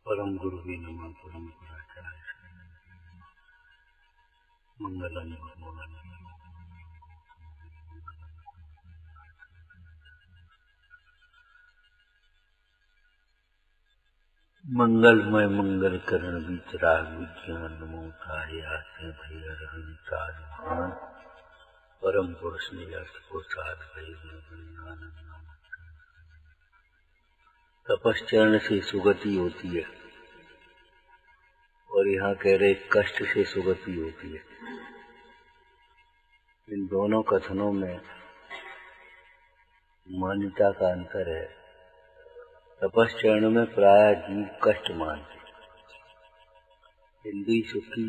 परम गुरु भी नमः, परम गुराचार्य मंगलम मंगलमय मंगल करण वितराग विज्ञान नमोताय आते भैया रविताज महान परम पुरुष निरस्त को साध भैया। तपश्चरण से सुगति होती है और यहाँ कह रहे कष्ट से सुगति होती है। इन दोनों कथनों में मान्यता का अंतर है। तपश्चरण में प्राय जीव कष्ट मानते, इंद्रिय सुखी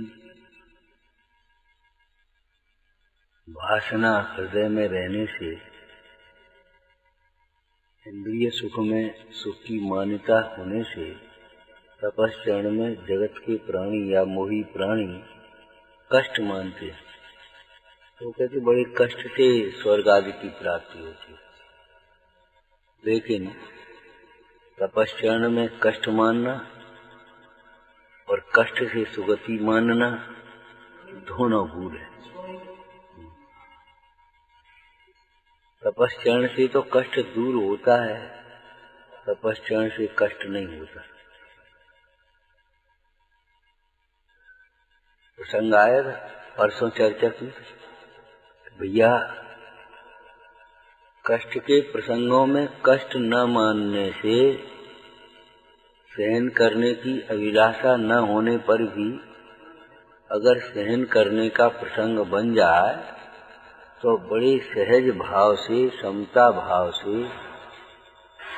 वासना हृदय में रहने से इंद्रिय सुख में सुख की मान्यता होने से तपश्चरण में जगत के प्राणी या मोही प्राणी कष्ट मानते हैं। तो कहते बड़े कष्ट से स्वर्ग आदि की प्राप्ति होती है। लेकिन तपश्चरण में कष्ट मानना और कष्ट से सुगति मानना दोनों भूल है। तपश्चरण से तो कष्ट दूर होता है, तपश्चरण से कष्ट नहीं होता। प्रसंग आया था परसों चर्चा की भैया, कष्ट के प्रसंगों में कष्ट न मानने से सहन करने की अभिलाषा न होने पर भी अगर सहन करने का प्रसंग बन जाए तो बड़े सहज भाव से समता भाव से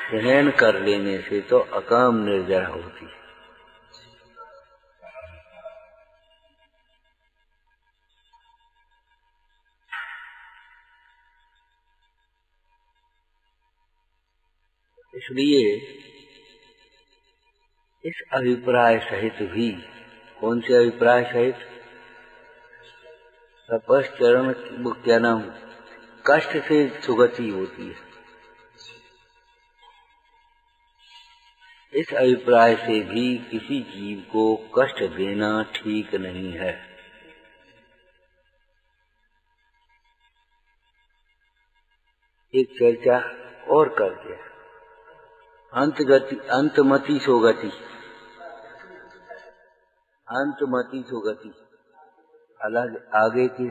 सहन कर लेने से तो अकाम निर्जरा होती है। इसलिए इस अभिप्राय सहित भी, कौन से अभिप्राय सहित? तपश्चरण क्या नाम, कष्ट से सुगति होती है। इस अभिप्राय से भी किसी जीव को कष्ट देना ठीक नहीं है। एक चर्चा और करके अंतमति सोगति, अंतमति सोगति अलग आगे के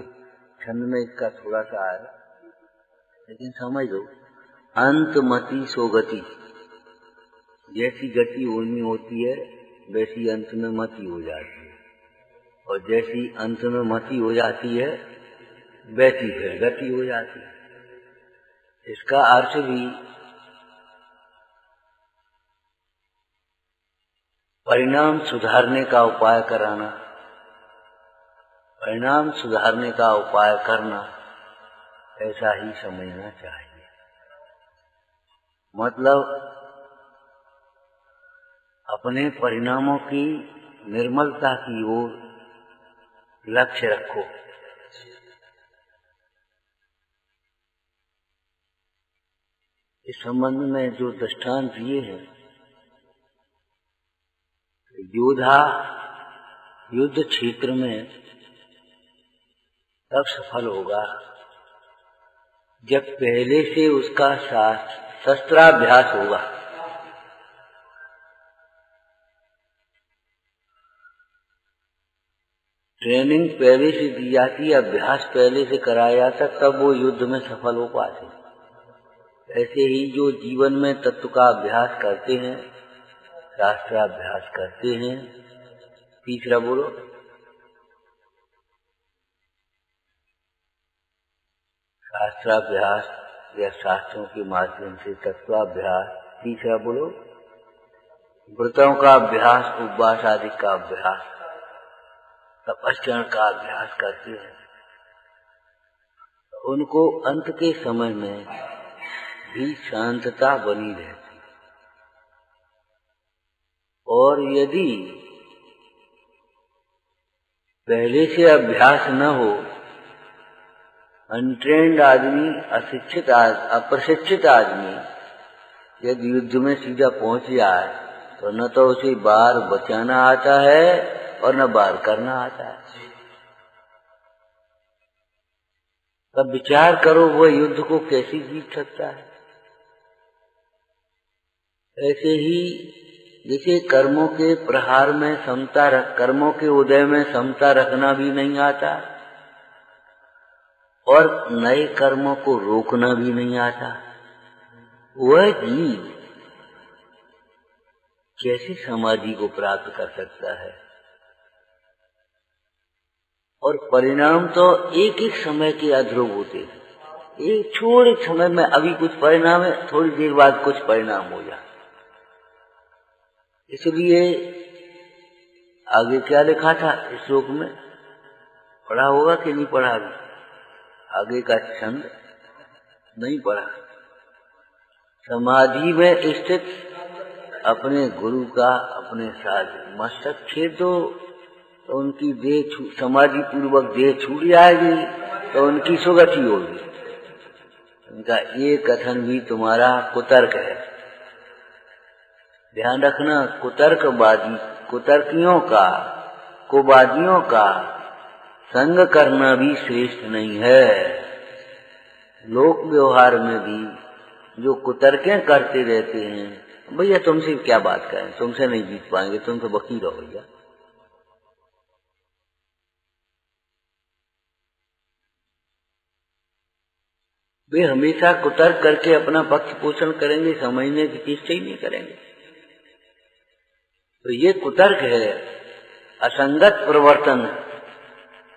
छंद में इसका थोड़ा सा आया, लेकिन समझ लो अंतमति सोगति, जैसी गति होनी होती है वैसी अंत में मति हो जाती है, और जैसी अंत में मति हो जाती है वैसी फिर गति हो जाती है। इसका अर्थ भी परिणाम सुधारने का उपाय कराना, परिणाम सुधारने का उपाय करना, ऐसा ही समझना चाहिए। मतलब अपने परिणामों की निर्मलता की ओर लक्ष्य रखो। इस संबंध में जो दृष्टांत दिए हैं, योद्धा युद्ध क्षेत्र में तब सफल होगा जब पहले से उसका शस्त्राभ्यास होगा। ट्रेनिंग पहले से दी जाती, अभ्यास पहले से कराया जाता, तब वो युद्ध में सफल हो पाते। ऐसे ही जो जीवन में तत्व का अभ्यास करते हैं, शास्त्राभ्यास करते हैं। तीसरा बोलो, शास्त्राभ्यास या शास्त्रों के माध्यम से तत्वाभ्यास। तीसरा बोलो, व्रतों का अभ्यास, उपवास आदि का अभ्यास, तपश्चरण का अभ्यास करते हैं। उनको अंत के समय में भी शांतता बनी रहती। और यदि पहले से अभ्यास न हो, अनट्रेन्ड आदमी, अप्रशिक्षित आदमी यदि युद्ध में सीधा पहुंच जाए तो न तो उसे बाहर बचाना आता है और न बाहर करना आता है। तब विचार करो वह युद्ध को कैसे जीत सकता है। ऐसे ही जैसे कर्मों के प्रहार में समता कर्मों के उदय में समता रखना भी नहीं आता और नए कर्मों को रोकना भी नहीं आता, वह जीव कैसे समाधि को प्राप्त कर सकता है। और परिणाम तो एक एक समय के अध्रुव होते हैं। एक छोटे समय में अभी कुछ परिणाम है, थोड़ी देर बाद कुछ परिणाम हो जाए। इसलिए आगे क्या लिखा था इस श्लोक में, पढ़ा होगा कि नहीं पढ़ा? आगे का छंद नहीं पढ़ा। समाधि में स्थित अपने गुरु का अपने साथ मस्तक छेद दो तो उनकी देह समाधि पूर्वक देह छूट जाएगी तो उनकी सुगति होगी। उनका ये कथन भी तुम्हारा कुतर्क है। ध्यान रखना, कुतर्कियों का, कुवादियों का संग करना भी श्रेष्ठ नहीं है। लोक व्यवहार में भी जो कुतर्कें करते रहते हैं, भैया तुमसे क्या बात करें, तुमसे नहीं जीत पाएंगे, तुम तो वकील हो भैया। वे हमेशा कुतर्क करके अपना पक्ष पोषण करेंगे, समझने की चेष्टा ही नहीं करेंगे। तो ये कुतर्क है, असंगत प्रवर्तन,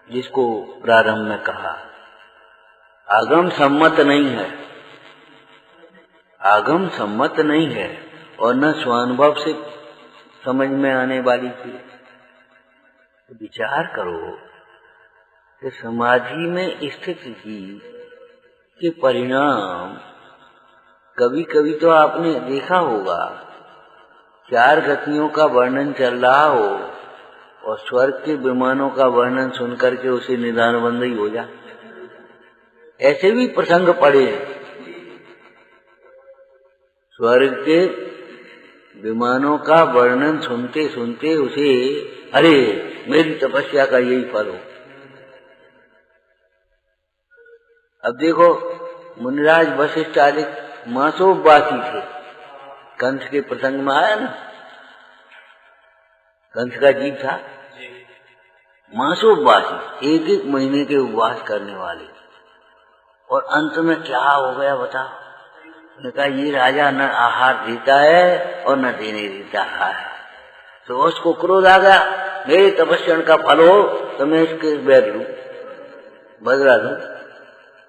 जिसको प्रारंभ में कहा आगम सम्मत नहीं है, आगम सम्मत नहीं है और न स्वानुभव से समझ में आने वाली चीज। तो विचार करो कि समाधि में स्थित जीव के परिणाम कभी कभी तो आपने देखा होगा, 4 गतियों का वर्णन चल रहा हो और स्वर्ग के विमानों का वर्णन सुनकर के उसे निदान बंदी हो जाए। ऐसे भी प्रसंग पड़े हैं। स्वर्ग के विमानों का वर्णन सुनते सुनते उसे अरे मेरी तपस्या का यही फल हो। अब देखो, मुनिराज वशिष्ठ आदि मासोपवासी थे। कंस के प्रसंग में आया ना, कंस का जीव था मासोपवासी, 1-1 महीने के उपवास करने वाले। और अंत में क्या हो गया बताओ? उन्होंने कहा ये राजा न आहार देता है और न देने देता है। तो उसको क्रोध आ गया, मेरे तपस्या का फल हो तो मैं इसके बैठ लूं, बदला दूं,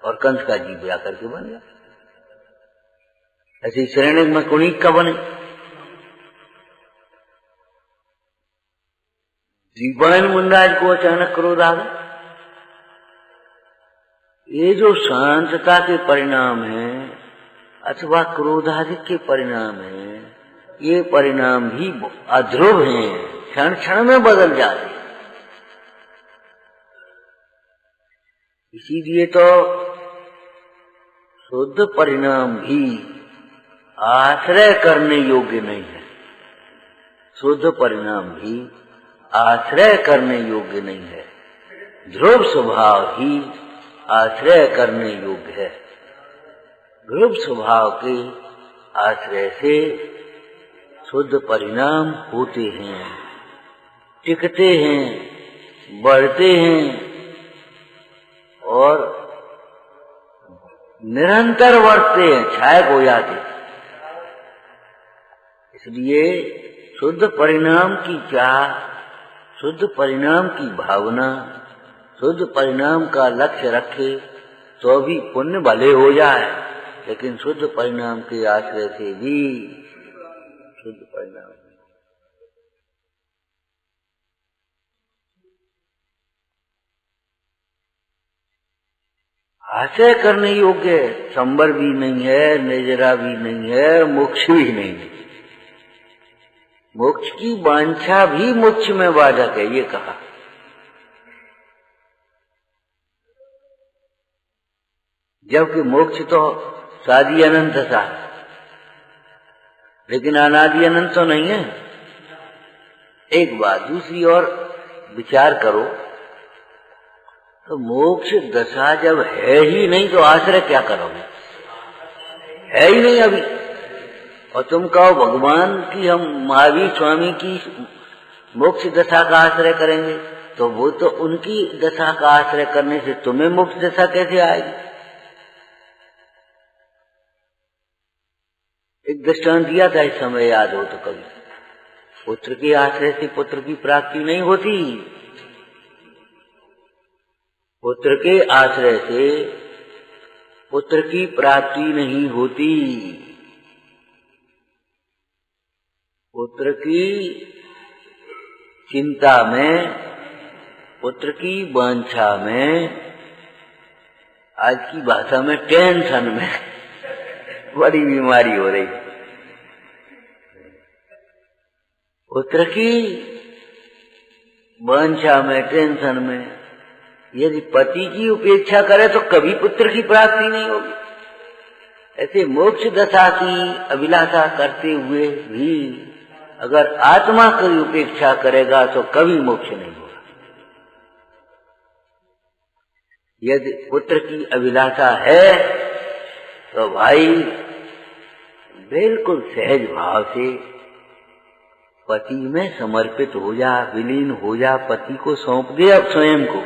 और कंस का जीव जाकर के बन गया। ऐसी श्रेणी में कुणिक का बने। दीवान मुंडाज को अचानक क्रोध आ गया। ये जो शांतता के परिणाम है अथवा क्रोधाधिक के परिणाम है, ये परिणाम भी अध्रुव हैं, क्षण क्षण में बदल जाते। इसीलिए तो शुद्ध परिणाम भी आश्रय करने योग्य नहीं है। शुद्ध परिणाम भी आश्रय करने योग्य नहीं है। ध्रुव स्वभाव ही आश्रय करने योग्य है। ध्रुव स्वभाव के आश्रय से शुद्ध परिणाम होते हैं, टिकते हैं, बढ़ते हैं और निरंतर बढ़ते हैं, छायक हो जाते हैं। इसलिए शुद्ध परिणाम की चाह, शुद्ध परिणाम की भावना, शुद्ध परिणाम का लक्ष्य रखे तो भी पुण्य भले हो जाए, लेकिन शुद्ध परिणाम के आश्रय से भी शुद्ध परिणाम आश्रय करने योग्य संबर भी नहीं है, निजरा भी नहीं है, मोक्ष भी नहीं है। मोक्ष की वांछा भी मोक्ष में बाधक है, ये कहा। जबकि मोक्ष तो सादी अनंत सा, लेकिन अनादि अनंत तो नहीं है। एक बात, दूसरी ओर विचार करो तो मोक्ष दशा जब है ही नहीं तो आश्रय क्या करोगे? है ही नहीं अभी। और तुम कहो भगवान की, हम महावीर स्वामी की मोक्ष दशा का आश्रय करेंगे, तो वो तो उनकी दशा का आश्रय करने से तुम्हें मोक्ष दशा कैसे आएगी? एक दृष्टांत दिया था, इस समय याद हो तो कभी। पुत्र के आश्रय से पुत्र की प्राप्ति नहीं होती, पुत्र के आश्रय से पुत्र की प्राप्ति नहीं होती। पुत्र की चिंता में, पुत्र की वांछा में, आज की भाषा में टेंशन में बड़ी बीमारी हो रही। पुत्र की वांछा में, टेंशन में यदि पति की उपेक्षा करे तो कभी पुत्र की प्राप्ति नहीं होगी। ऐसे मोक्ष दशा की अभिलाषा करते हुए भी अगर आत्मा की उपेक्षा करेगा तो कभी मोक्ष नहीं होगा। यदि पुत्र की अभिलाषा है तो भाई बिल्कुल सहज भाव से पति में समर्पित हो जा, विलीन हो जा, पति को सौंप दे अब स्वयं को।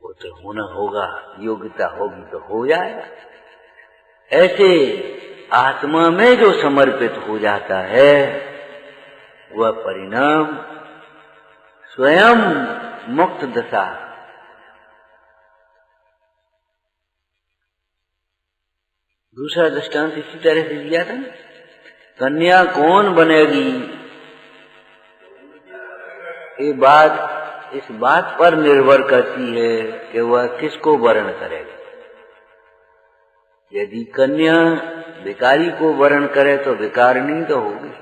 वो तो होना होगा, योग्यता होगी तो हो जाएगा। ऐसे आत्मा में जो समर्पित हो जाता है वह परिणाम स्वयं मुक्त दशा। दूसरा दृष्टांत इसी तरह से दिया था, कन्या कौन बनेगी, ये बात इस बात पर निर्भर करती है कि वह किसको वर्ण करेगा। यदि कन्या भिखारी को वर्ण करे तो भिखारिणी तो होगी।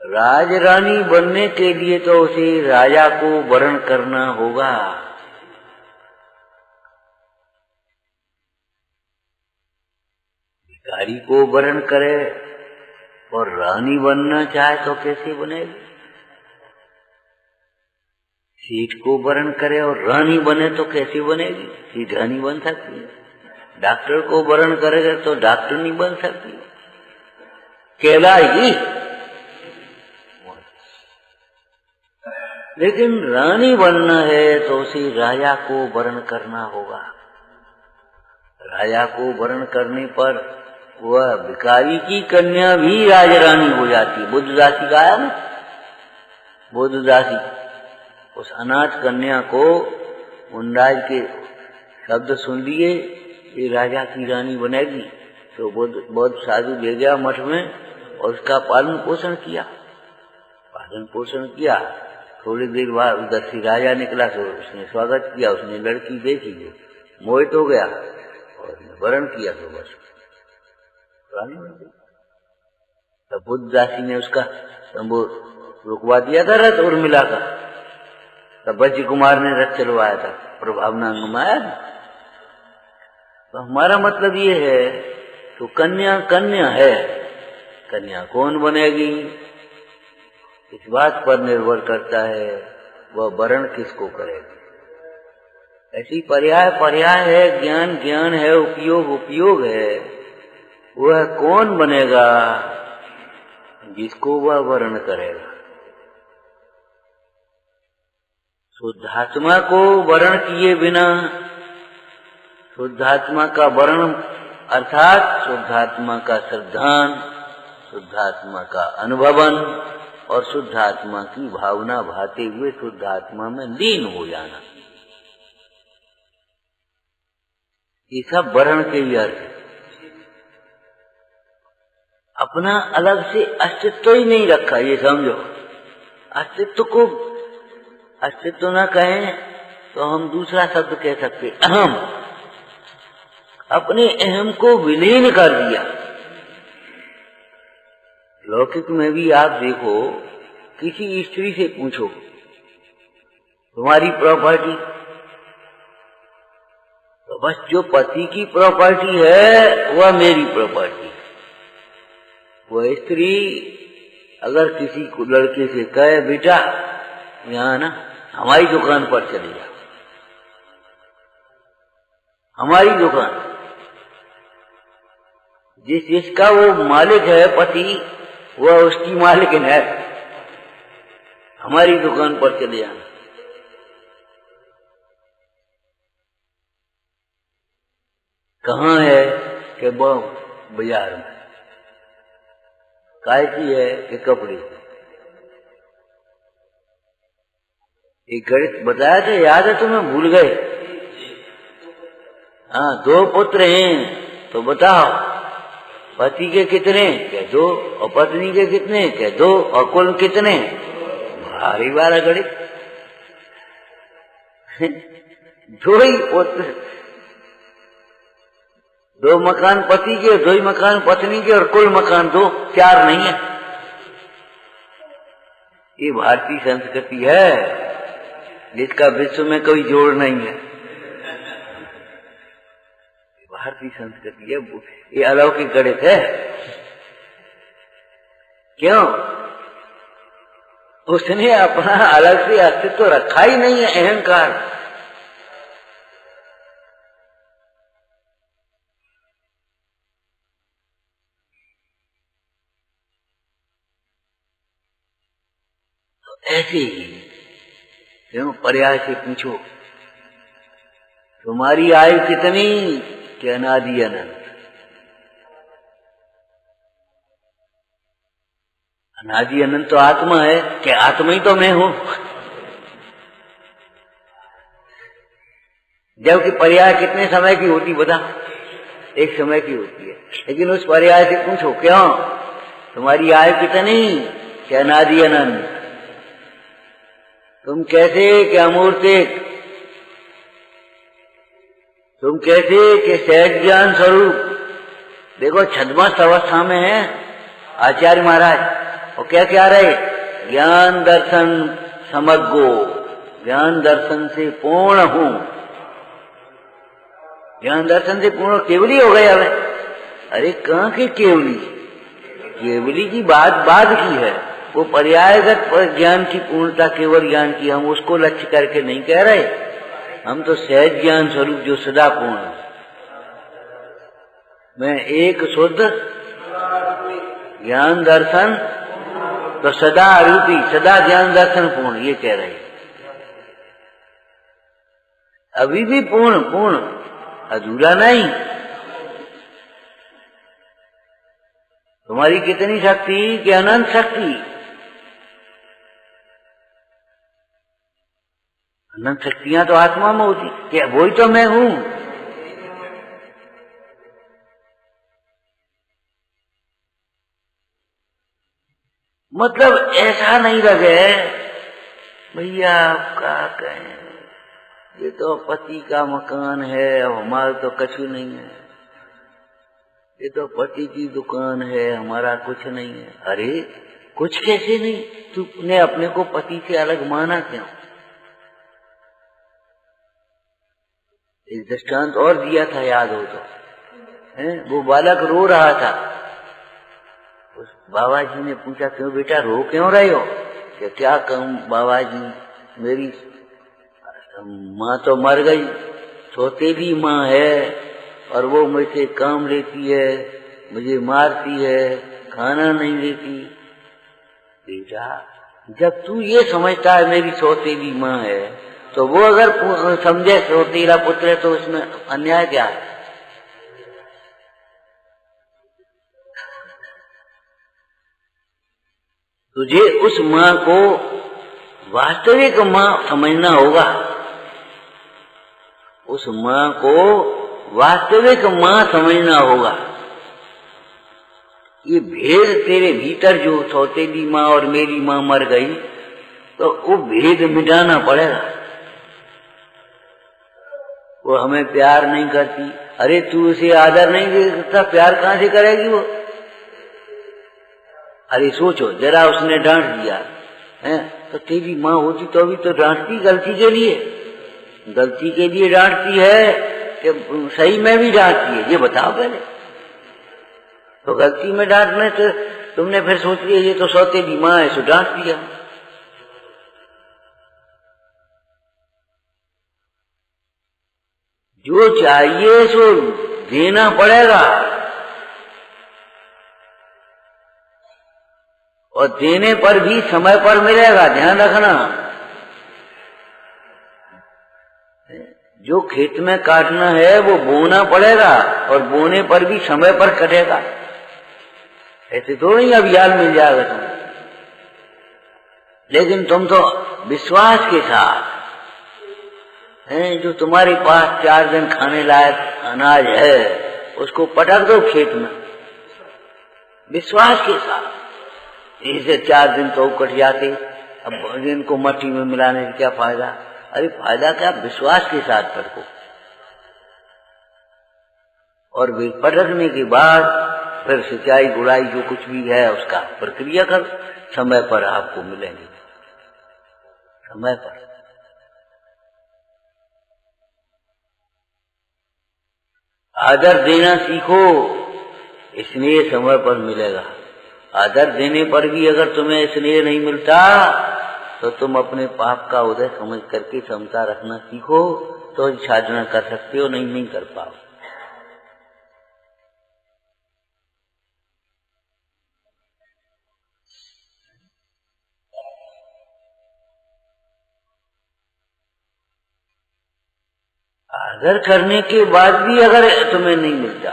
राजरानी बनने के लिए तो उसे राजा को वर्ण करना होगा। भिखारी को वर्ण करे और रानी बनना चाहे तो कैसे बनेगी? सेठ को वर्ण करे और रानी बने तो कैसे बनेगी? सेठानी बन सकती है। डॉक्टर को वर्ण करेगा तो डॉक्टर नहीं बन सकती, कहलाएगी। लेकिन रानी बनना है तो उसे राजा को वर्ण करना होगा। राजा को वर्ण करने पर वह भिखारी की कन्या भी राजरानी हो जाती है। बुद्धदासी का आया ना, बुद्धदासी उस अनाथ कन्या को मुंडाज के शब्द सुन लिए, ये राजा की रानी बनेगी, तो बहुत साधु ले गया मठ में और उसका पालन पोषण किया। थोड़ी देर बाद उधर से राजा निकला तो उसने स्वागत किया, उसने लड़की देखी, जो मोहित हो गया और वरण किया तो बस रानी बन गई। तब बुद्धदासी ने उसका वो रुकवा दिया था रथ उर्मिला का। तब बच्ची कुमार ने रथ चलवाया था, प्रभावनांग में आया। तो हमारा मतलब ये है, तो कन्या कन्या है, कन्या कौन बनेगी इस बात पर निर्भर करता है वह वर्ण किसको करेगा। ऐसी पर्याय पर्याय है, ज्ञान ज्ञान है, उपयोग उपयोग है। वह कौन बनेगा जिसको वह वर्ण करेगा। शुद्धात्मा को वर्ण किए बिना, शुद्धात्मा का वर्ण अर्थात शुद्धात्मा का श्रद्धान, शुद्धात्मा का अनुभवन और शुद्धात्मा की भावना भाते हुए शुद्धात्मा में लीन हो जाना, ये सब वर्ण के ही अर्थ है। अपना अलग से अस्तित्व ही नहीं रखा, ये समझो। अस्तित्व को अस्तित्व न कहें तो हम दूसरा शब्द कह सकते, अहम। अपने अहम को विलीन कर दिया। लौकिक में भी आप देखो, किसी स्त्री से पूछो तुम्हारी प्रॉपर्टी बस जो पति की प्रॉपर्टी है वह मेरी प्रॉपर्टी। वह स्त्री अगर किसी को लड़के से कहे बेटा यहाँ ना हमारी दुकान पर चले जाओ, हमारी दुकान, जिसका वो मालिक है पति वह उसकी मालिकिन है, हमारी दुकान पर चले जाना। कहाँ है कि बाजार में। काय की है कि कपड़े। एक गणित बताया था, याद है तुम्हें? भूल गए? हाँ, 2 पुत्र हैं तो बताओ पति के कितने? कह 2। और पत्नी के कितने? कह 2। और कुल कितने? भारी वाला गणित। 2 ही पुत्र, 2 मकान पति के, 2 ही मकान पत्नी के, और कुल मकान 2, 4 नहीं है। ये भारतीय संस्कृति है जिसका विश्व में कोई जोड़ नहीं है। भारतीय संस्कृति है, ये अलौकिक गणित है। क्यों? उसने अपना अलग से अस्तित्व रखा ही नहीं है, अहंकार। ऐसे ही क्यों पर्याय से पूछो तुम्हारी आयु कितनी? कि अनादि अनंत। अनादि अनंत तो आत्मा है, कि आत्मा ही तो मैं हूं। जबकि पर्याय कितने समय की होती बता? एक समय की होती है। लेकिन उस पर्याय से पूछो क्यों तुम्हारी आयु कितनी? कि अनादि अनंत। तुम कैसे? कि अमूर्तिक। तुम कैसे? कि सहज ज्ञान स्वरूप। देखो छद्मस्त अवस्था में है आचार्य महाराज, और क्या क्या रहे? ज्ञान दर्शन समग्रो, ज्ञान दर्शन से पूर्ण हूं। ज्ञान दर्शन से पूर्ण केवली हो गए। अब अरे कहाँ के केवली? केवली की बात बाद की है, वो पर्यायगत ज्ञान की पूर्णता, केवल ज्ञान की, हम उसको लक्ष्य करके नहीं कह रहे। हम तो सहज ज्ञान स्वरूप जो सदा पूर्ण है। मैं एक शुद्ध ज्ञान दर्शन, तो सदा रूपी, सदा ज्ञान दर्शन पूर्ण, ये कह रहे। अभी भी पूर्ण, पूर्ण, अधूरा नहीं। तुम्हारी कितनी शक्ति? कि अनंत शक्ति। अनंत शक्तियां तो आत्मा में होती, क्या वही तो मैं हूं। मतलब ऐसा नहीं लगे भैया आप क्या कहें, ये तो पति का मकान है, अब हमारा तो कछु नहीं है। ये तो पति की दुकान है, हमारा कुछ नहीं है। अरे कुछ कैसे नहीं? तूने अपने को पति से अलग माना क्यों? एक दृष्टांत और दिया था, याद हो तो है? वो बालक रो रहा था। उस बाबा जी ने पूछा क्यों बेटा रो क्यों रहे हो? क्या कहूं बाबा जी, मेरी माँ तो मर गई, सौतेली माँ है, और वो मुझसे काम लेती है, मुझे मारती है, खाना नहीं देती। बेटा जब तू ये समझता है मेरी सौतेली माँ है, तो वो अगर समझे सौतेला पुत्र है, तो उसमें अन्याय क्या है? तुझे उस माँ को वास्तविक माँ समझना होगा। उस माँ को वास्तविक माँ समझना होगा। ये भेद तेरे भीतर जो सौतेली माँ और मेरी माँ मर गई, तो वो भेद मिटाना पड़ेगा। वो हमें प्यार नहीं करती, अरे तू उसे आदर नहीं दे सकता, प्यार कहाँ से करेगी वो? अरे सोचो जरा, उसने डांट दिया है, तो तेरी माँ होती तो भी तो डांटती गलती के लिए। गलती के लिए डांटती है कि सही में भी डांटती है, ये बताओ पहले। तो गलती में डांटने से तुमने फिर सोच लिया ये तो सौतेली माँ है, सो डांट दिया। जो चाहिए सो देना पड़ेगा, और देने पर भी समय पर मिलेगा, ध्यान रखना। जो खेत में काटना है वो बोना पड़ेगा, और बोने पर भी समय पर कटेगा। ऐसे तो नहीं अभियान मिल जाएगा तुम्हें। लेकिन तुम तो विश्वास के साथ हैं, जो तुम्हारे पास 4 दिन खाने लायक अनाज है उसको पटक दो खेत में, विश्वास के साथ। इसे 4 दिन तो कट जाते, अब इनको मट्टी में मिलाने से क्या फायदा? अरे फायदा क्या, विश्वास के साथ पटको। और वे पटकने के बाद फिर सिंचाई गुड़ाई जो कुछ भी है उसका प्रक्रिया कर, समय पर आपको मिलेंगे, समय पर। आदर देना सीखो, स्नेह समय पर मिलेगा। आदर देने पर भी अगर तुम्हें स्नेह नहीं मिलता तो तुम अपने पाप का उदय समझ करके समता रखना सीखो, तो साधना कर सकते हो, नहीं कर पाओ। आदर करने के बाद भी अगर तुम्हें नहीं मिलता,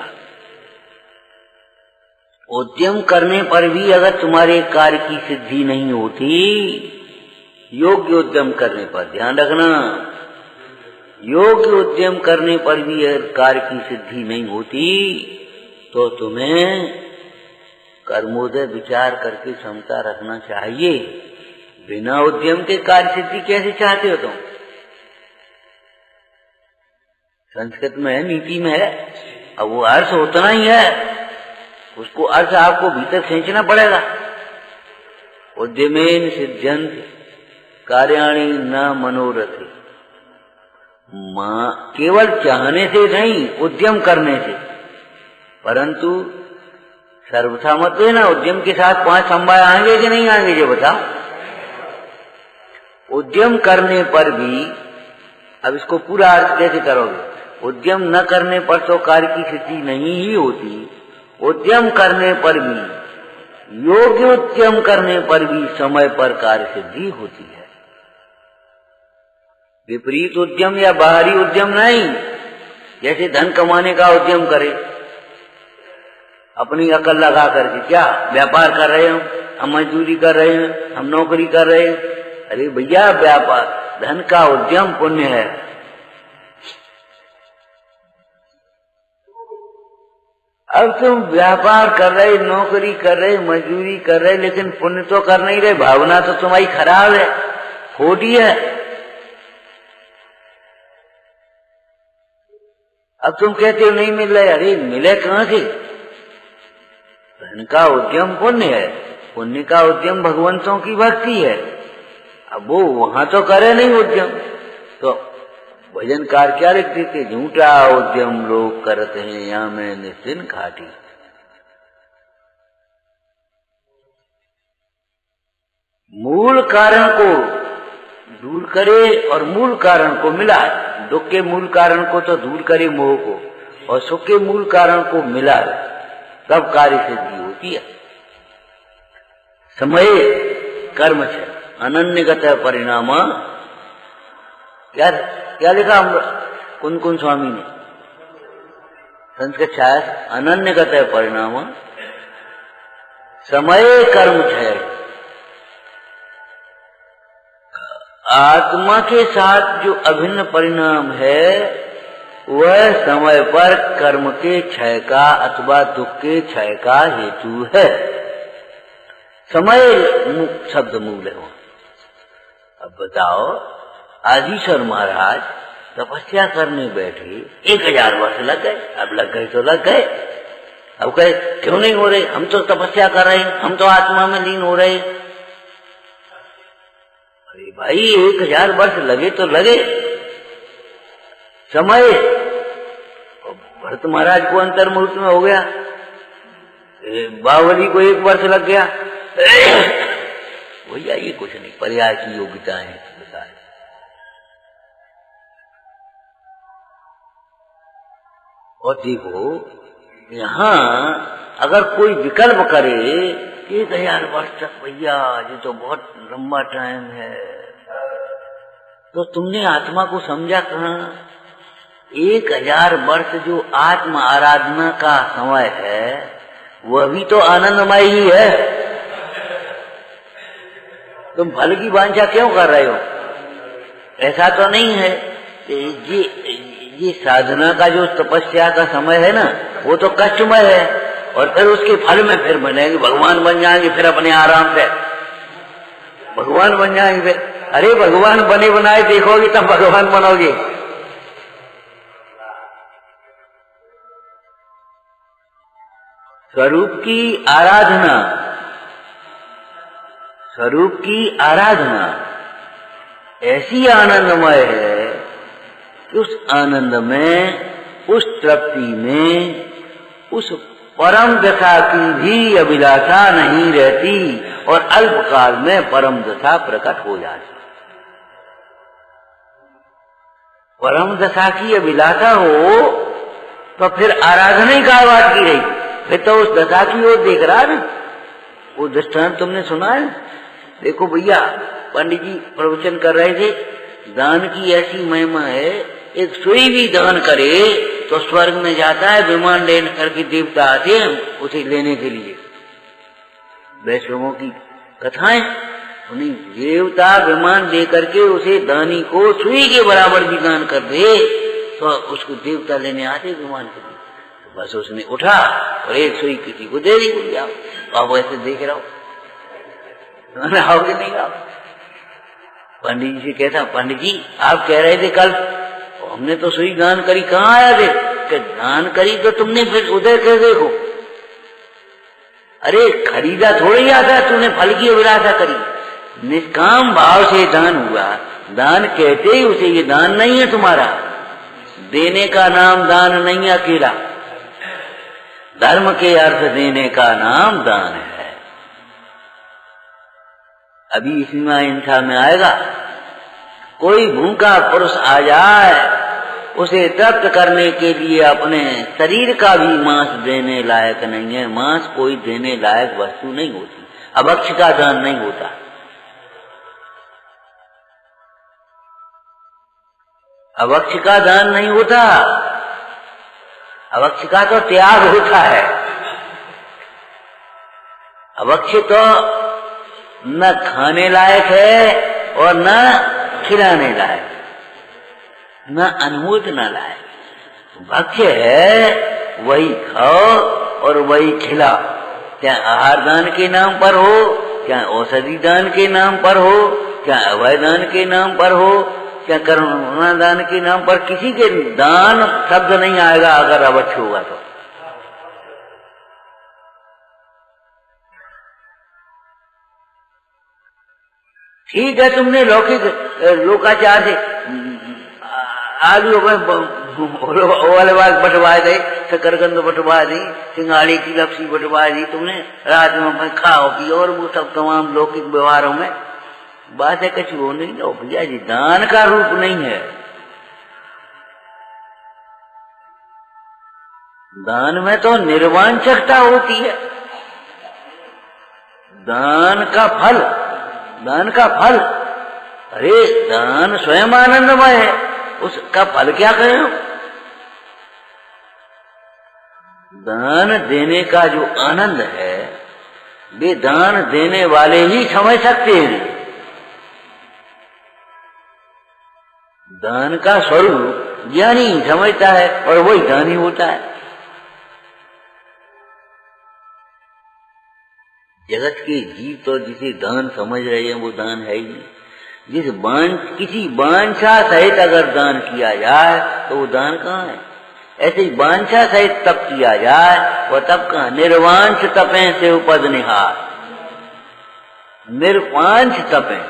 उद्यम करने पर भी अगर तुम्हारे कार्य की सिद्धि नहीं होती, योग्य उद्यम करने पर, ध्यान रखना, योग्य उद्यम करने पर भी अगर कार्य की सिद्धि नहीं होती तो तुम्हें कर्मोदय विचार करके क्षमता रखना चाहिए। बिना उद्यम के कार्य सिद्धि कैसे चाहते हो तुम? संस्कृत में है, नीति में है, अब वो अर्थ उतना ही है, उसको अर्थ आपको भीतर खींचना पड़ेगा। उद्यमेन सिद्ध्यन्ति कार्याणि न मनोरथे। केवल चाहने से नहीं, उद्यम करने से। परंतु सर्वथा मत देना, उद्यम के साथ 5 समवाय आएंगे कि नहीं आएंगे ये बताओ। उद्यम करने पर भी, अब इसको पूरा अर्थ कैसे करोगे? उद्यम न करने पर तो कार्य की सिद्धि नहीं ही होती, उद्यम करने पर भी, योग्य उद्यम करने पर भी समय पर कार्य सिद्धि होती है। विपरीत उद्यम या बाहरी उद्यम नहीं, जैसे धन कमाने का उद्यम करे, अपनी अकल लगा करके, क्या व्यापार कर रहे हो, हम मजदूरी कर रहे हैं, हम नौकरी कर रहे हैं। अरे भैया, व्यापार धन का उद्यम पुण्य है। अब तुम व्यापार कर रहे, नौकरी कर रहे, मजदूरी कर रहे, लेकिन पुण्य तो कर नहीं रहे, भावना तो तुम्हारी खराब है, खोटी है। अब तुम कहते हो नहीं मिल रहे, अरे मिले कहां से? धन का उद्यम पुण्य है, पुण्य का उद्यम भगवंतों की भक्ति है। अब वो वहां तो करे नहीं उद्यम, तो भजनकार क्या लिखते थे? झूठा उद्यम लोग करते हैं, या मैं निश्चिन घाटी। मूल कारण को दूर करे और मूल कारण को मिलाए। दुख के मूल कारण को तो दूर करे मोह को, और सुख के मूल कारण को मिलाए, तब कार्य सिद्धि होती है। समय कर्म है अनन्यगत परिणाम। क्या लिखा कुन स्वामी ने संस्कृत छाया? अनन्यगत परिणाम समय कर्म है। आत्मा के साथ जो अभिन्न परिणाम है वह समय पर कर्म के क्षय का अथवा दुख के क्षय का हेतु है। समय शब्द मूल है। अब बताओ, आदिशर महाराज तपस्या करने बैठे, 1000 वर्ष लग गए। अब लग गए तो लग गए, अब कहे क्यों नहीं हो रहे? हम तो तपस्या कर रहे हैं, हम तो आत्मा में लीन हो रहे। अरे भाई, 1000 वर्ष लगे तो लगे। समय भरत महाराज को अंतर मुहूर्त में हो गया, बाहुबली को 1 वर्ष लग गया। भैया ये कुछ नहीं, पर्याय की योग्यता है। और देखो यहाँ अगर कोई विकल्प करे 1000 वर्ष तक, भैया ये तो बहुत लंबा टाइम है, तो तुमने आत्मा को समझा कहाँ? 1000 वर्ष जो आत्म आराधना का समय है वह भी तो आनंदमय ही है। तुम फल की वांछा क्यों कर रहे हो? ऐसा तो नहीं है। ये साधना का जो तपस्या का समय है ना, वो तो कष्टमय है, और फिर उसके फल में फिर बनेंगे, भगवान बन जाएंगे, फिर अपने आराम से भगवान बन जाएंगे। अरे भगवान बने बनाए देखोगे तब भगवान बनोगे। स्वरूप की आराधना, स्वरूप की आराधना ऐसी आनंदमय है कि उस आनंद में, उस तृप्ति में, उस परम दशा की भी अभिलाषा नहीं रहती और अल्पकाल में परम दशा प्रकट हो जाती। परम दशा की अभिलाषा हो तो फिर आराधना ही का बात की रही, फिर तो उस दशा की ओर देख रहा है ना। वो दृष्टांत तुमने सुना है? देखो भैया, पंडित जी प्रवचन कर रहे थे, दान की ऐसी महिमा है, एक सुई भी दान करे तो स्वर्ग में जाता है, विमान ले करके देवता आते हैं उसे लेने के लिए। वैष्णवों की कथाएं, उन्हीं देवता विमान दे करके उसे दानी को सुई के बराबर भी दान कर दे तो उसको देवता लेने आते विमान के लिए। तो बस उसने उठा और एक सुई किसी को दे दी, बोलिए आप ऐसे देख रहा हो, आओगे नहीं आओ? पंडित जी से कहता, पंडित जी आप कह रहे थे कल हमने तो सुई दान करी, कहाँ आया थे? कि दान करी तो तुमने फिर उधर कैसे देखो? अरे खरीदा थोड़ी आता, तूने फल की अभिलाषा करी, निष्काम भाव से दान हुआ। दान कहते ही उसे ये दान नहीं है तुम्हारा, देने का नाम दान नहीं है अकेला, धर्म के अर्थ देने का नाम दान है। अभी इसमें अहिंसा में आएगा, कोई भूखा पुरुष आ जाए उसे तृप्त करने के लिए अपने शरीर का भी मांस देने लायक नहीं है। मांस कोई देने लायक वस्तु नहीं होती, अभक्ष का दान नहीं होता। अभक्ष का दान नहीं होता, अभक्ष का तो त्याग होता है। अभक्ष तो न खाने लायक है और न खिलाने लायक, न अनुमोदना लायक। भक्ष्य है वही खाओ और वही खिलाओ, क्या आहार दान के नाम पर हो, क्या औषधि दान के नाम पर हो, क्या अभय दान के नाम पर हो, क्या करुणा दान के नाम पर। किसी के दान शब्द नहीं आएगा अगर अवश्य होगा तो। ठीक है, तुमने लौकिक लोकाचार से आलू वाले बाग बटवा दी, शकरकंद बटवा दी, सिंगाड़ी की लपसी बटवा दी तुमने, रात में खाओ पियो और वो सब तमाम लौकिक व्यवहारों में बात है। कुछ वो नहीं लो भैया जी, दान का रूप नहीं है। दान में तो निर्वांछकता होती है। दान का फल, दान का फल, अरे दान स्वयं आनंदमय है, उसका फल क्या कहें? दान देने का जो आनंद है वे दान देने वाले ही समझ सकते हैं। दान का स्वरूप ज्ञानी समझता है और वही दानी होता है। जगत के जीव तो जिसे दान समझ रहे हैं वो दान है ही नहीं। किसी वांछा सहित अगर दान किया जाए तो वो दान कहाँ है? ऐसे ही वांछा सहित तप किया जाए वह तप कहाँ? निर्वांछ तपें से उपद निहार, निर्वांछ तपें,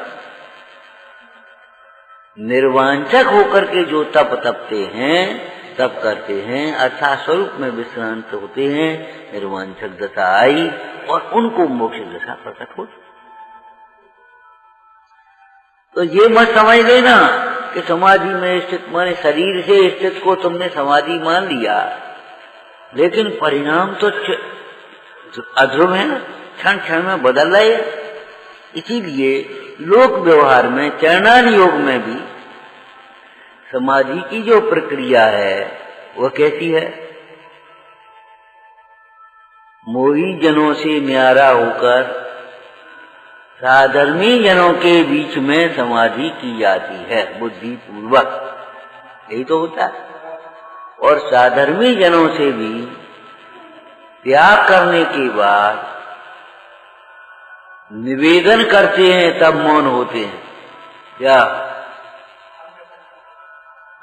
निर्वांछक होकर के जो तप तपते हैं तब करते हैं, अर्थात स्वरूप में विश्रांत होते हैं, निर्वांछक दशा आई और उनको मोक्ष दशा प्रकट होती। तो ये मत समझ लेना कि समाधि में स्थित माने शरीर से स्थित को तुमने समाधि मान लिया, लेकिन परिणाम तो अध्रुव है ना, क्षण क्षण में बदल रहे हैं। इसीलिए लोक व्यवहार में चरणान योग में भी समाधि की जो प्रक्रिया है वह कैसी है? मोही जनों से न्यारा होकर साधर्मी जनों के बीच में समाधि की जाती है बुद्धि पूर्वक, यही तो होता है। और साधर्मी जनों से भी त्याग करने के बाद निवेदन करते हैं, तब मौन होते हैं। क्या?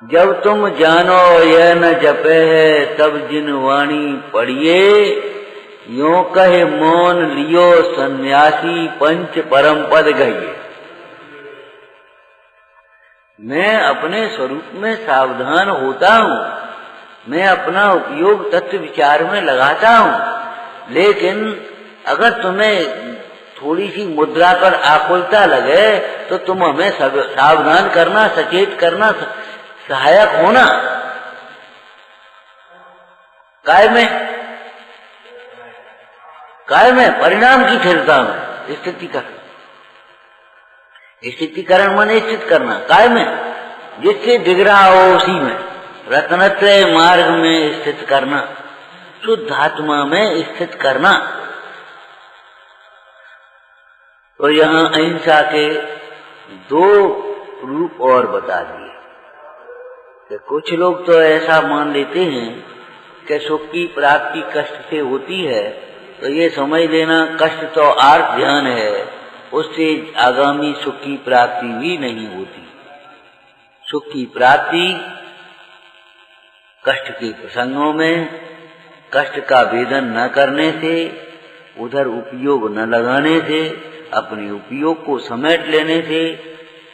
जब तुम जानो यह न जपे है, तब जिन वाणी पढ़िए, यों कहे मौन लियो सन्यासी पंच परम पद गहिए। मैं अपने स्वरूप में सावधान होता हूँ, मैं अपना उपयोग तत्व विचार में लगाता हूँ, लेकिन अगर तुम्हें थोड़ी सी मुद्रा पर आकुलता लगे तो तुम हमें सावधान करना, सचेत करना, सहायक होना। काय में परिणाम की स्थिरता में स्थितिकरण माने स्थित करना, काय में जिससे दिख रहा हो उसी में, रत्नत्रय मार्ग में स्थित करना, शुद्ध आत्मा में स्थित करना। तो यहाँ अहिंसा के दो रूप और बता दिए कि कुछ लोग तो ऐसा मान लेते हैं कि सुख की प्राप्ति कष्ट से होती है, तो ये समझ लेना कष्ट तो आर्थ ध्यान है, उससे आगामी सुख की प्राप्ति भी नहीं होती। सुख की प्राप्ति कष्ट के प्रसंगों में, कष्ट का वेदन न करने से, उधर उपयोग न लगाने से, अपने उपयोग को समेट लेने से,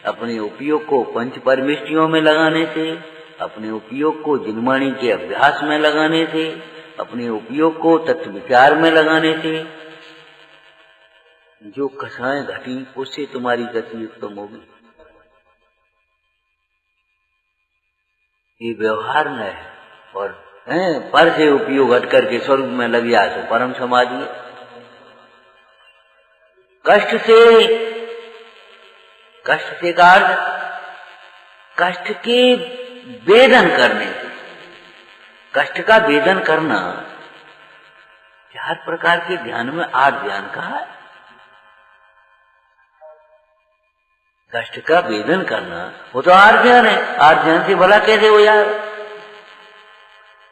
अपने उपयोग को पंच परमिष्टियों में लगाने से, अपने उपयोग को जिनवाणी के अभ्यास में लगाने से, अपने उपयोग को तत्व विचार में लगाने से जो कषाएं घटी उससे तुम्हारी गति उत्तम होगी। ये व्यवहार न है और पर से उपयोग हट करके स्वरूप में लग जाए तो परम समाधि है। कष्ट से का अर्थ कष्ट के वेदन करने से। कष्ट का वेदन करना 4 प्रकार के ध्यान में 8 ध्यान कहा है। कष्ट का वेदन करना वो तो 8 ध्यान है। 8 ध्यान से भला कैसे हो यार?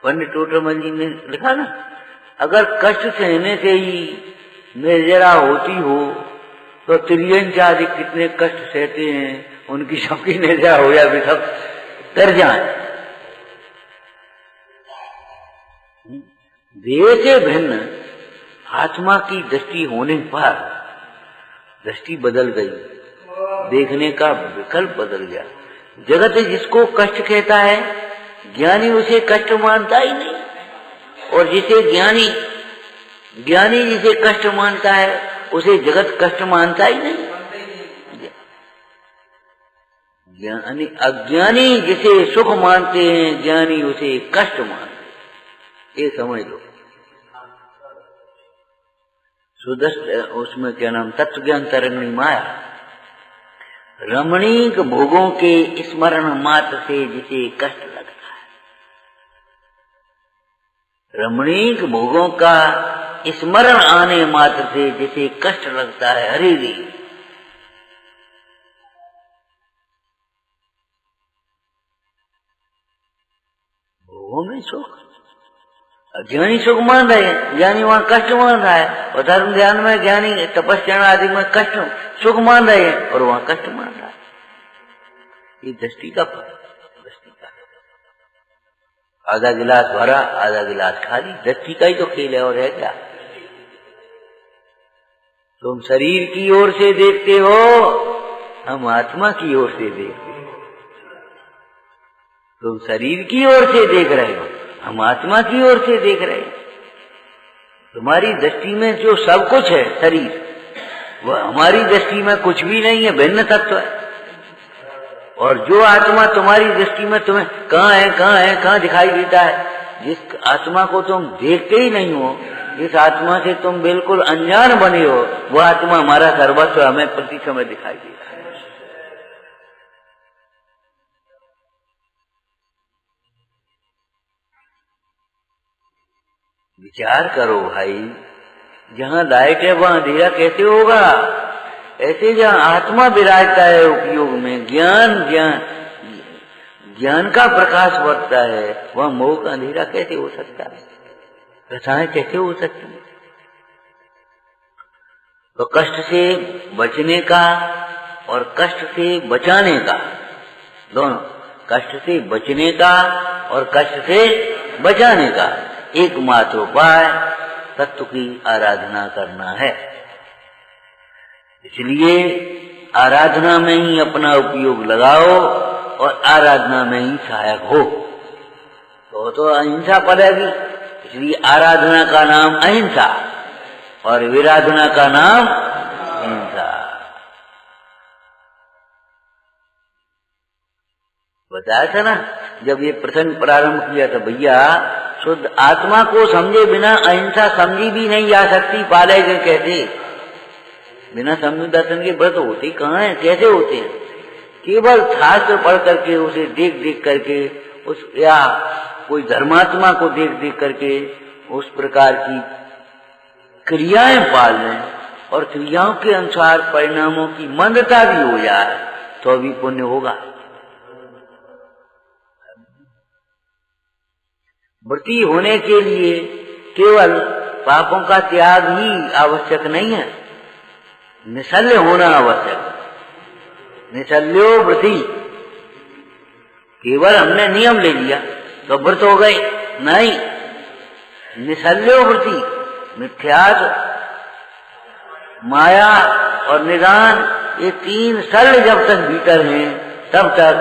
पंडित टोटरमल जी ने लिखा ना, अगर कष्ट सहने से ही निर्जरा होती हो तो त्रियंचादि कितने कष्ट सहते हैं, उनकी सबकी निर्जरा हो या भी सब तर जाए। देह से भिन्न आत्मा की दृष्टि होने पर दृष्टि बदल गई, देखने का विकल्प बदल गया। जगत जिसको कष्ट कहता है, ज्ञानी उसे कष्ट मानता ही नहीं, और जिसे ज्ञानी जिसे कष्ट मानता है उसे जगत कष्ट मानता ही नहीं। ज्ञानी अज्ञानी जिसे सुख मानते हैं, ज्ञानी उसे कष्ट मानते हैं। ये समझ लो। सुदर्शन उसमें क्या नाम, तत्व ज्ञान तरंगणी माया, रमणीक भोगों के स्मरण मात्र से जिसे कष्ट लगता है, रमणीक भोगों का स्मरण आने मात्र से जिसे कष्ट लगता है, हरे रे भोगों में सुख। ज्ञानी सुख मान रहे हैं, ज्ञानी वहां कष्ट मान रहा है, और धर्म ध्यान में ज्ञानी तपस्या आदि में कष्ट सुख मान रहे हैं और वहां कष्ट मान रहा है। ये दृष्टि का आधा गिलास भरा आधा गिलास खाली, दृष्टि का ही तो खेल है और है क्या। तुम शरीर की ओर से देखते हो, हम आत्मा की ओर से देखते हैं। तुम शरीर की ओर से देख रहे हो, हम आत्मा की ओर से देख रहे हैं। तुम्हारी दृष्टि में जो सब कुछ है शरीर, वह हमारी दृष्टि में कुछ भी नहीं है, भिन्न तत्व है। और जो आत्मा तुम्हारी दृष्टि में तुम्हें कहाँ है कहाँ दिखाई देता है, जिस आत्मा को तुम देखते ही नहीं हो, जिस आत्मा से तुम बिल्कुल अनजान बने हो, वह आत्मा हमारा सर्वस्व हमें प्रति समय दिखाई देता है। विचार करो भाई, जहाँ लाइट है वहाँ अंधेरा कैसे होगा? ऐसे जहाँ आत्मा विराजता है उपयोग में, ज्ञान का प्रकाश बढ़ता है, वहाँ मोह का अंधेरा कैसे हो सकता है? प्रथाएं कैसे हो सकती है? तो कष्ट से बचने का और कष्ट से बचाने का, दोनों, कष्ट से बचने का और कष्ट से बचाने का एकमात्र उपाय तत्व की आराधना करना है। इसलिए आराधना में ही अपना उपयोग लगाओ और आराधना में ही सहायक हो, तो अहिंसा पड़ेगी। इसलिए आराधना का नाम अहिंसा और विराधना का नाम हिंसा। बताया था ना, जब ये प्रसंग प्रारंभ किया था, भैया शुद्ध आत्मा को समझे बिना अहिंसा समझी भी नहीं जा सकती। पालेगे कैसे? बिना समझ दर्शन के व्रत होते कहाँ हैं, कैसे होते हैं? केवल शास्त्र पढ़ करके, उसे देख देख करके, उस या कोई धर्मात्मा को देख देख करके उस प्रकार की क्रियाएं पाल लें और क्रियाओं के अनुसार परिणामों की मंदता भी हो जाए तो भी पुण्य होगा। व्रती होने के लिए केवल पापों का त्याग ही आवश्यक नहीं है, निशल्य होना आवश्यक। निशल्यो व्रती, केवल हमने नियम ले लिया तो व्रत हो गए, नहीं। निशल्यो व्रती, मिथ्यास, माया और निदान, ये तीन शल्य जब तक भीतर हैं तब तक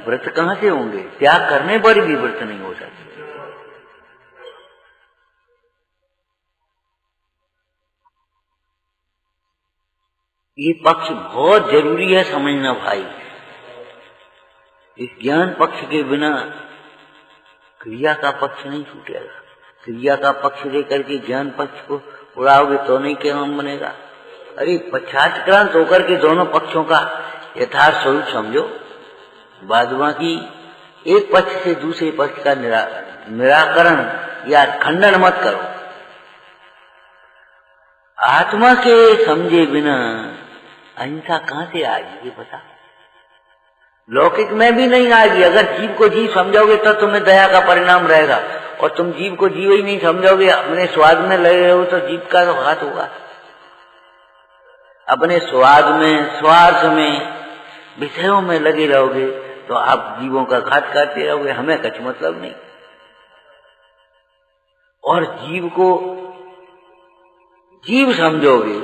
व्रत कहाँ से होंगे? त्याग करने पर भी व्रत नहीं हो सकते। ये पक्ष बहुत जरूरी है समझना भाई। इस ज्ञान पक्ष के बिना क्रिया का पक्ष नहीं छूटेगा। क्रिया का पक्ष लेकर के ज्ञान पक्ष को उड़ाओगे तो नहीं काम बनेगा। अरे पश्चात्क्रांत होकर के दोनों पक्षों का यथार्थ स्वरूप समझो। बाद बाकी एक पक्ष से दूसरे पक्ष का निराकरण या खंडन मत करो। आत्मा के समझे बिना अहिंसा कहाँ से आएगी ये बता? लौकिक में भी नहीं आएगी। अगर जीव को जीव समझोगे तो तुम्हें दया का परिणाम रहेगा, और तुम जीव को जीव ही नहीं समझोगे, अपने स्वाद में लगे हो तो जीव का तो घात होगा। अपने स्वाद में, स्वार्थ में, विषयों में लगे रहोगे तो आप जीवों का घात करते रहोगे, हमें कुछ मतलब नहीं। और जीव को जीव समझोगे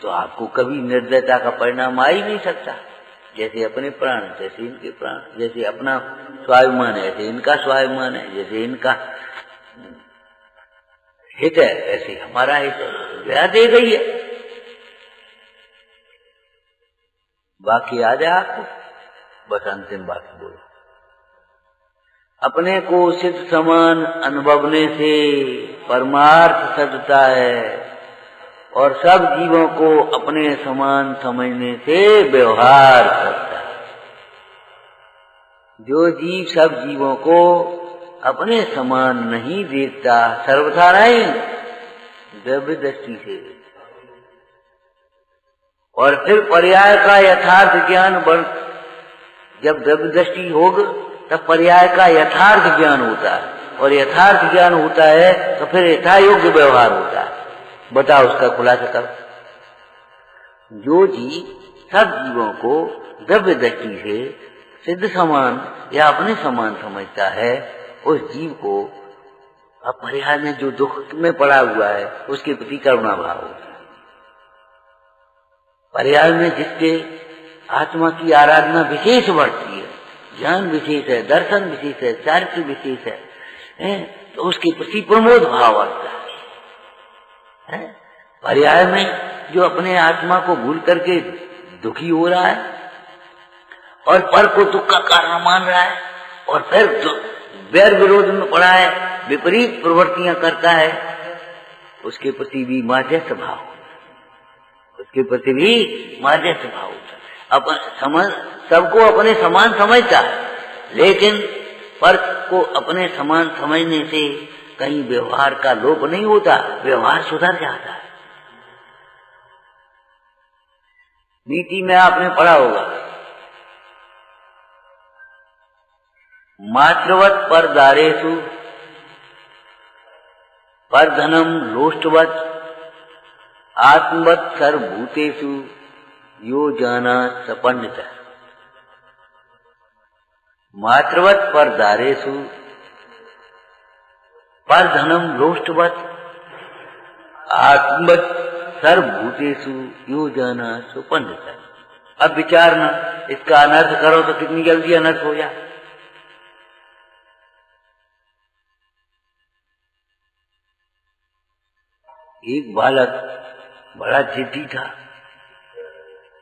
तो आपको कभी निर्दयता का परिणाम आ ही नहीं सकता। जैसे अपने प्राण जैसे इनके प्राण, जैसे अपना स्वाभिमान है ऐसे इनका स्वाभिमान है, जैसे इनका हित है ऐसे हमारा हित है। दया दे गई है। बाकी आ जाए आपको, बस अंतिम बात बोलो। अपने को सिद्ध समान अनुभवने से परमार्थ सजता है, और सब जीवों को अपने समान समझने से व्यवहार करता है। जो जीव सब जीवों को अपने समान नहीं देखता, सर्वथा नहीं, द्रव्य दृष्टि से, और फिर पर्याय का यथार्थ ज्ञान जब द्रव्य दृष्टि होगी तब पर्याय का यथार्थ ज्ञान होता है, और यथार्थ ज्ञान होता है तो फिर यथायोग्य व्यवहार होता है। बताओ उसका खुलासा करो। जो जीव सब जीवों को द्रव्य दृष्टि से सिद्ध समान या अपने समान समझता है, उस जीव को अपरिहार में जो दुख में पड़ा हुआ है उसके प्रति करुणा भाव होता है। पर्याय में जिसके आत्मा की आराधना विशेष बढ़ती है ज्ञान विशेष है, दर्शन विशेष है, चारित्र विशेष है, तो उसके प्रति प्रमोद भाव आता है। पर्याय में जो अपने आत्मा को भूल करके दुखी हो रहा है और पर को दुख का कारण मान रहा है और फिर वैर विरोध में पड़ा है, विपरीत प्रवृत्तियां करता है, उसके प्रति भी माध्यस्थ भाव, उसके प्रति भी माध्यस्थ भाव होता है। सबको अपने समान समझता है, लेकिन पर को अपने समान समझने से कहीं व्यवहार का लोप नहीं होता, व्यवहार सुधर जाता है। नीति में आपने पढ़ा होगा, मातृवत पर दारेषु पर धनम लोष्टवत आत्मवत सर्वभूतेषु यो जाना सपन्नत। मातृवत पर दारेषु पर धनम लोष्टवत आत्मवत सर्वभूतेषु यो जाना सपन्नत। अब विचारना, इसका अनर्थ करो तो कितनी जल्दी अनर्थ हो जाए। एक बालक बड़ा जिद्दी था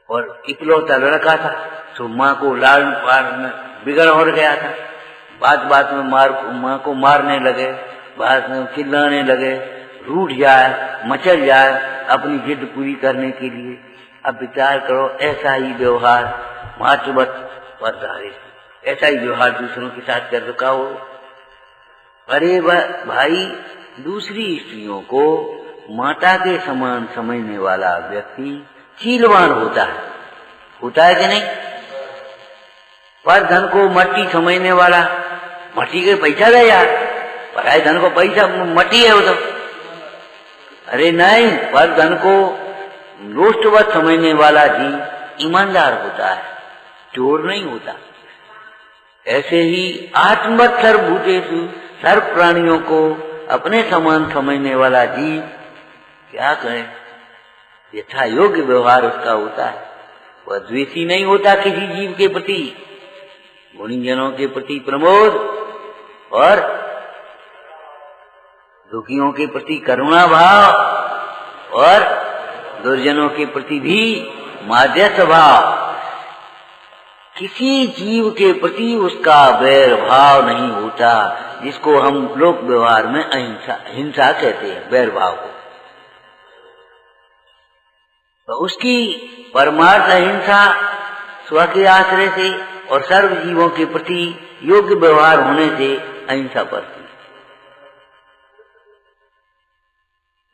और इकलौता लड़का था, तो माँ को लालन पालन में बिगड़ हो गया था। बात बात में माँ को मारने लगे, बात में चिल्लाने लगे, रूठ जाए, मचल जाए अपनी जिद पूरी करने के लिए। अब विचार करो, ऐसा ही व्यवहार मातृवत पर धारे, ऐसा ही व्यवहार दूसरों के साथ कर रखा हो। अरे भाई, दूसरी स्त्रियों को माता के समान समझने वाला व्यक्ति शीलवान होता है कि नहीं? पर धन को मट्टी समझने वाला, मट्टी के पैसा दे यार, पराए धन को पैसा मट्टी है वो तो। अरे नहीं, पर धन को लोष्टवत समझने वाला जी ईमानदार होता है, चोर नहीं होता। ऐसे ही आत्मवत सर्वभूतेषु, सर्व प्राणियों को अपने समान समझने वाला जीव क्या कहे, यथा योग्य व्यवहार उसका होता है। वह द्वेषी नहीं होता किसी जीव के प्रति, गुणीजनों के प्रति प्रमोद और दुखियों के प्रति करुणा भाव और दुर्जनों के प्रति भी माध्यस्थ भाव। किसी जीव के प्रति उसका वैर भाव नहीं होता, जिसको हम लोक व्यवहार में हिंसा कहते हैं, वैर भाव को। तो उसकी परमार्थ अहिंसा स्व के आश्रय से और सर्व जीवों के प्रति योग्य व्यवहार होने से अहिंसा पड़ती है।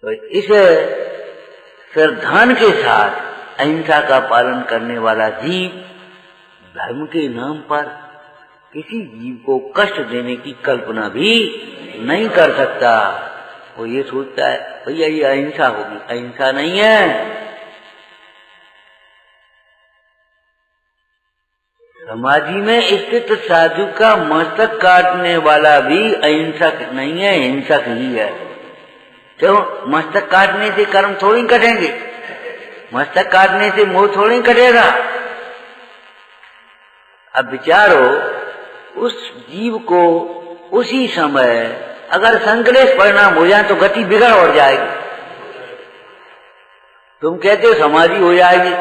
तो इस श्रद्धान के साथ अहिंसा का पालन करने वाला जीव धर्म के नाम पर किसी जीव को कष्ट देने की कल्पना भी नहीं कर सकता। वो ये सोचता है भैया ये अहिंसा होगी, अहिंसा नहीं है। समाधि में स्थित साधु का मस्तक काटने वाला भी अहिंसक नहीं है, हिंसक ही है। क्यों? मस्तक काटने से कर्म थोड़ी कटेंगे, मस्तक काटने से मोह थोड़ी कटेगा। अब विचारो, उस जीव को उसी समय अगर संकलेश परिणाम हो जाए तो गति बिगड़ और जाएगी। तुम कहते हो समाधि हो जाएगी,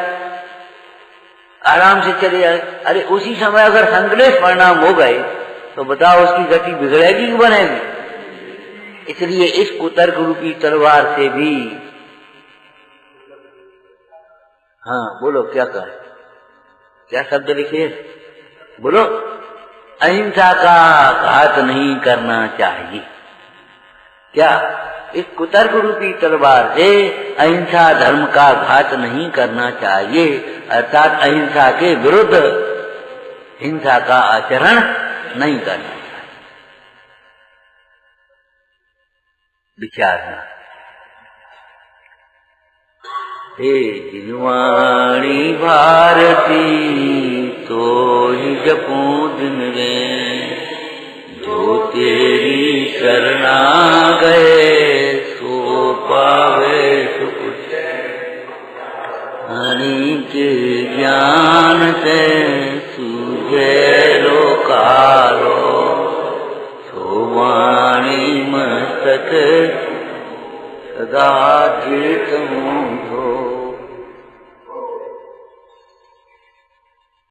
आराम से चले जाए, अरे उसी समय अगर संकलेश परिणाम हो गए तो बताओ उसकी गति बिगड़ेगी कि बनेगी? इसलिए इस कुतर्क रूपी तलवार से भी, हाँ बोलो क्या कहे, क्या शब्द लिखे, बोलो, अहिंसा का घात नहीं करना चाहिए। क्या? इस कुतर्क रूपी तलवार से अहिंसा धर्म का घात नहीं करना चाहिए, अर्थात अहिंसा के विरुद्ध हिंसा का आचरण नहीं करना चाहिए। विचारना, हे जिनवाणी भारती तो ही जपूं दिन में, जो तेरी शरणा गए सो पावे सुख। हरि के ज्ञान से सूझे लो सदा जीत हूँ धो।